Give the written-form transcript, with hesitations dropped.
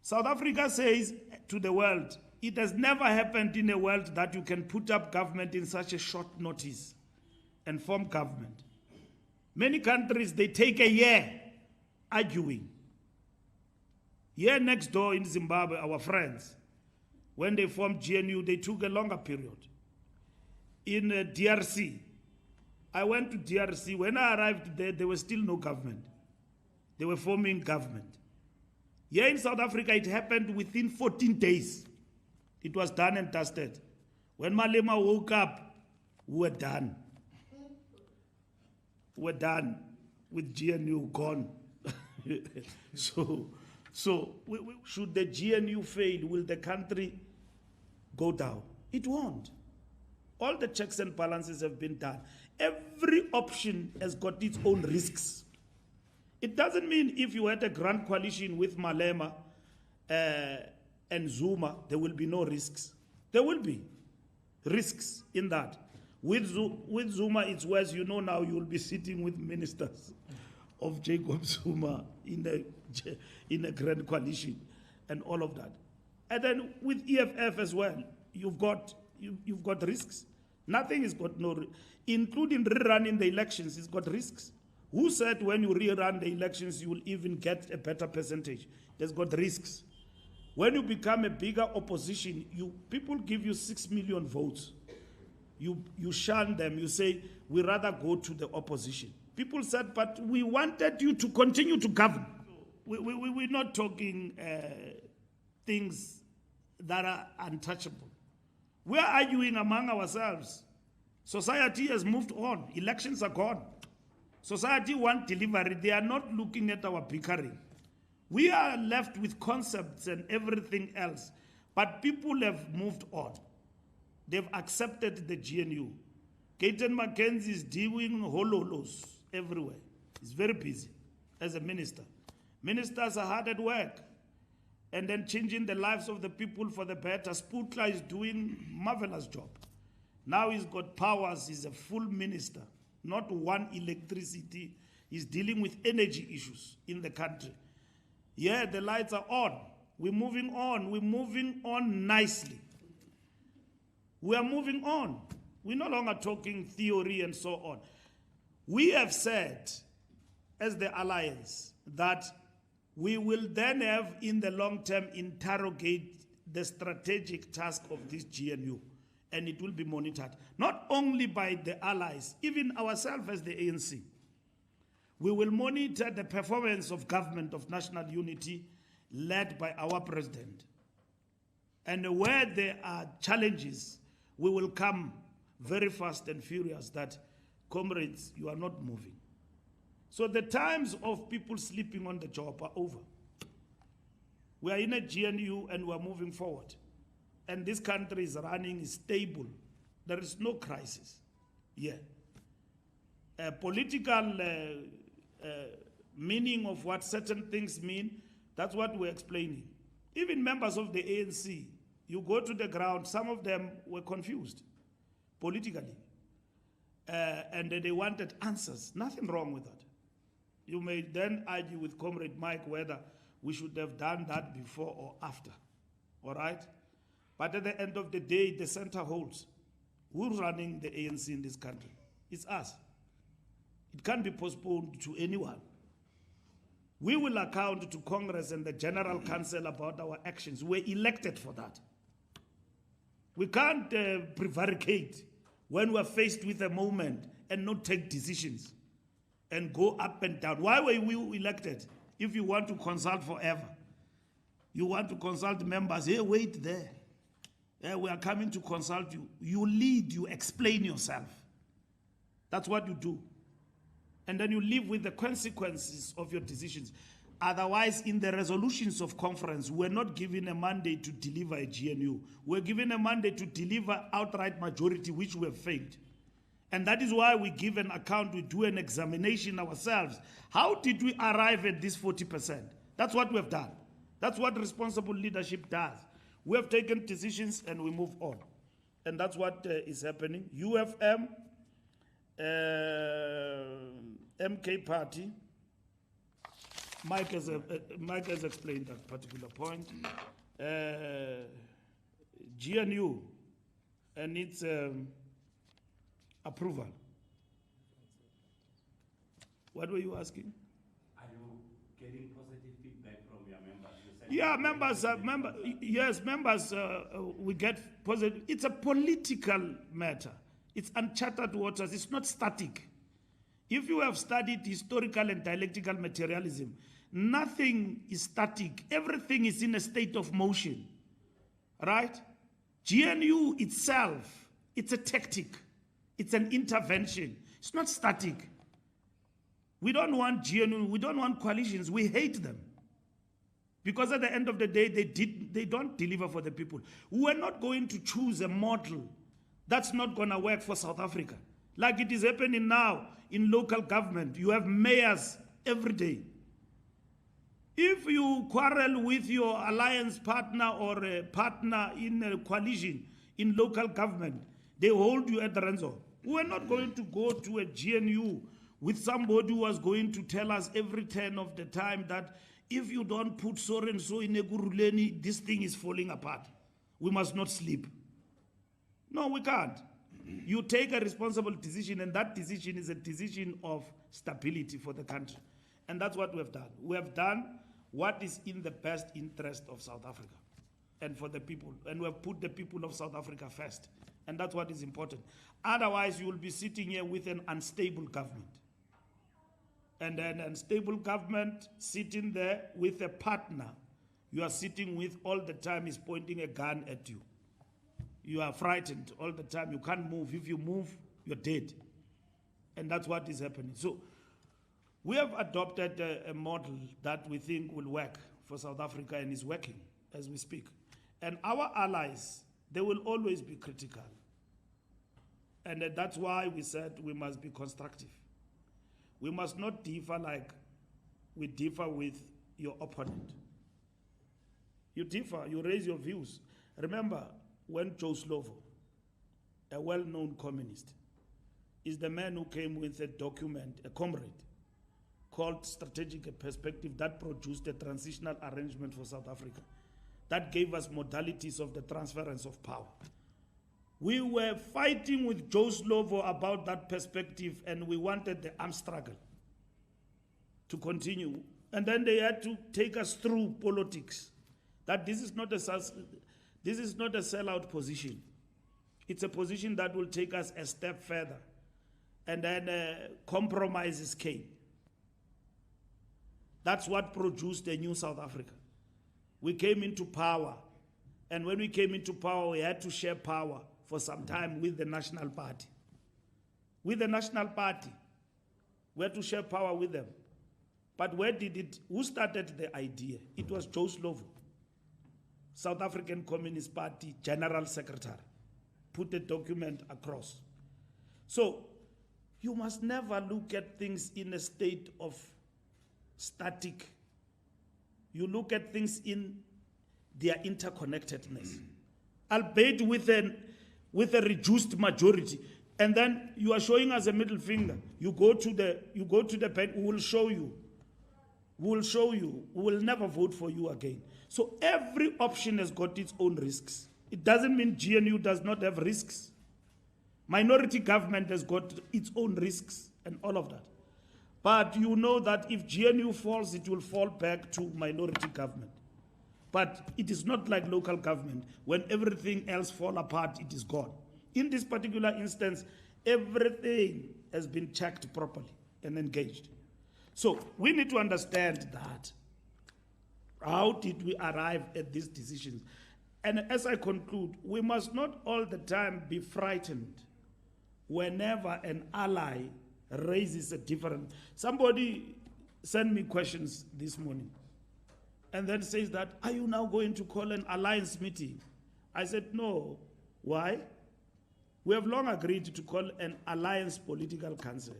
South Africa says to the world, it has never happened in a world that you can put up government in such a short notice and form government. Many countries, they take a year arguing. Here next door in Zimbabwe, our friends, when they formed GNU, they took a longer period. In DRC, I went to DRC. When I arrived there was still no government. They were forming government. Here in South Africa, it happened within 14 days. It was done and dusted. When Malema woke up, we were done. We're done with GNU, gone. So should the GNU fail, will the country go down? It won't. All the checks and balances have been done. Every option has got its own risks. It doesn't mean if you had a grand coalition with Malema and Zuma, there will be no risks. There will be risks in that. With Zuma, it's worse. You know now you will be sitting with ministers of Jacob Zuma in a grand coalition and all of that. And then with EFF as well, you've got risks. Nothing has got no, including rerunning the elections, it's got risks. Who said when you rerun the elections, you will even get a better percentage? There's got risks. When you become a bigger opposition, people give you 6 million votes. You shun them. You say, we rather go to the opposition. People said, but we wanted you to continue to govern. We're not talking things that are untouchable. We're arguing among ourselves. Society has moved on. Elections are gone. Society wants delivery. They are not looking at our bickering. We are left with concepts and everything else. But people have moved on. They've accepted the GNU. Keaton Mackenzie is doing hololos everywhere. He's very busy as a minister. Ministers are hard at work. And then changing the lives of the people for the better. Sputla is doing a marvelous job. Now he's got powers. He's a full minister. Not one electricity. He's dealing with energy issues in the country. Yeah, the lights are on. We're moving on. We're moving on nicely. We are moving on. We're no longer talking theory and so on. We have said, as the alliance, that we will then have, in the long term, interrogate the strategic task of this GNU, and it will be monitored, not only by the allies, even ourselves as the ANC. We will monitor the performance of government of national unity led by our president. And where there are challenges, we will come very fast and furious that, comrades, you are not moving. So the times of people sleeping on the job are over. We are in a GNU and we are moving forward. And this country is running stable. There is no crisis. Yeah. Political meaning of what certain things mean, that's what we're explaining. Even members of the ANC, you go to the ground, some of them were confused politically. And they wanted answers. Nothing wrong with that. You may then argue with Comrade Mike whether we should have done that before or after. All right? But at the end of the day, the center holds. Who's running the ANC in this country? It's us. It can't be postponed to anyone. We will account to Congress and the General Council about our actions. We're elected for that. We can't prevaricate when we're faced with a moment and not take decisions and go up and down. Why were we elected if you want to consult forever? You want to consult members, hey, wait there. We are coming to consult you. You lead, you explain yourself. That's what you do. And then you live with the consequences of your decisions. Otherwise, in the resolutions of conference, we're not given a mandate to deliver a GNU. We're given a mandate to deliver outright majority, which we have failed. And that is why we give an account, we do an examination ourselves. How did we arrive at this 40%? That's what we have done. That's what responsible leadership does. We have taken decisions and we move on. And that's what is happening. UFM, MK Party, Mike has explained that particular point. GNU and its approval. What were you asking? Are you getting positive feedback from your members? Yeah, members, we get positive. It's a political matter. It's uncharted waters. It's not static. If you have studied historical and dialectical materialism, nothing is static. Everything is in a state of motion, right? GNU itself, it's a tactic. It's an intervention. It's not static. We don't want GNU, we don't want coalitions, we hate them. Because at the end of the day, they don't deliver for the people. We're not going to choose a model that's not going to work for South Africa. Like it is happening now in local government. You have mayors every day. If you quarrel with your alliance partner or a partner in a coalition in local government, they hold you at the ransom. We're not going to go to a GNU with somebody who was going to tell us every turn of the time that if you don't put so and so in a Guruleni, this thing is falling apart. We must not sleep. No, we can't. You take a responsible decision, and that decision is a decision of stability for the country. And that's what we have done. We have done what is in the best interest of South Africa and for the people. And we have put the people of South Africa first. And that's what is important. Otherwise, you will be sitting here with an unstable government. And an unstable government sitting there with a partner you are sitting with all the time is pointing a gun at you. You are frightened all the time. You can't move. If you move, you're dead. And that's what is happening. So we have adopted a model that we think will work for South Africa and is working as we speak. And our allies, they will always be critical. And that's why we said we must be constructive. We must not differ like we differ with your opponent. You differ, you raise your views. Remember, when Joe Slovo, a well-known communist, is the man who came with a document, a comrade, called Strategic Perspective that produced a transitional arrangement for South Africa, that gave us modalities of the transference of power. We were fighting with Joe Slovo about that perspective, and we wanted the armed struggle to continue. And then they had to take us through politics, that this is not a sellout position. It's a position that will take us a step further. And then compromises came. That's what produced a new South Africa. We came into power. And when we came into power, we had to share power for some time with the National Party. With the National Party, we had to share power with them. But who started the idea? It was Joe Slovo, South African Communist Party General Secretary, put a document across. So you must never look at things in a state of static. You look at things in their interconnectedness, albeit with a reduced majority. And then you are showing us a middle finger. You go to the pen, we will show you. We will show you. We will never vote for you again. So every option has got its own risks. It doesn't mean GNU does not have risks. Minority government has got its own risks and all of that. But you know that if GNU falls, it will fall back to minority government. But it is not like local government. When everything else falls apart, it is gone. In this particular instance, everything has been checked properly and engaged. So we need to understand that. How did we arrive at these decisions? And as I conclude, we must not all the time be frightened whenever an ally raises a different... Somebody sent me questions this morning and then says that, are you now going to call an alliance meeting? I said, no. Why? We have long agreed to call an alliance political council.